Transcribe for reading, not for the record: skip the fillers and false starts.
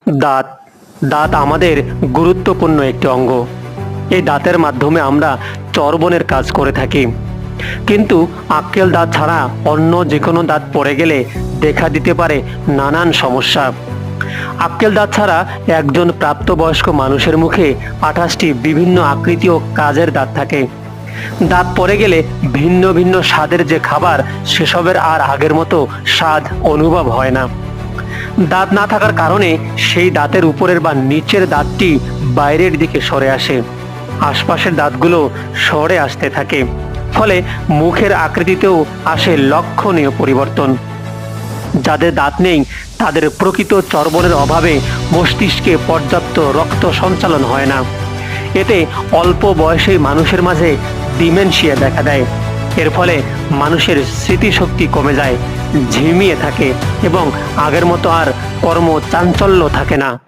দাঁত দাঁত আমাদের গুরুত্বপূর্ণ একটি অঙ্গ। এই দাঁতের মাধ্যমে আমরা চর্বণের কাজ করে থাকি। কিন্তু আক্কেল দাঁত ছাড়া অন্য যে কোনো দাঁত পড়ে গেলে দেখা দিতে পারে নানান সমস্যা। আক্কেল দাঁত ছাড়া একজন প্রাপ্তবয়স্ক মানুষের মুখে 28টি বিভিন্ন আকৃতি ও কাজের দাঁত থাকে। দাঁত পড়ে গেলে ভিন্ন ভিন্ন স্বাদের যে খাবার, সেসবের আর আগের মতো স্বাদ অনুভব হয় না। দাঁত না থাকার কারণে সেই দাঁতের উপরের বা নিচের দাঁতটি বাইরের দিকে সরে আসে, আশপাশের দাঁতগুলো সরে আসতে থাকে। ফলে মুখের আকৃতিতেও আসে লক্ষণীয় পরিবর্তন। যাদের দাঁত নেই তাদের প্রকৃত চর্বণের অভাবে মস্তিষ্কে পর্যাপ্ত রক্ত সঞ্চালন হয় না। এতে অল্প বয়সী মানুষের মাঝে ডিমেনশিয়া দেখা দেয়। এর ফলে মানুষের স্মৃতিশক্তি কমে যায়, ঝিমিয়ে থাকে এবং আগের মতো আর কর্মচাঞ্চল্য থাকে না।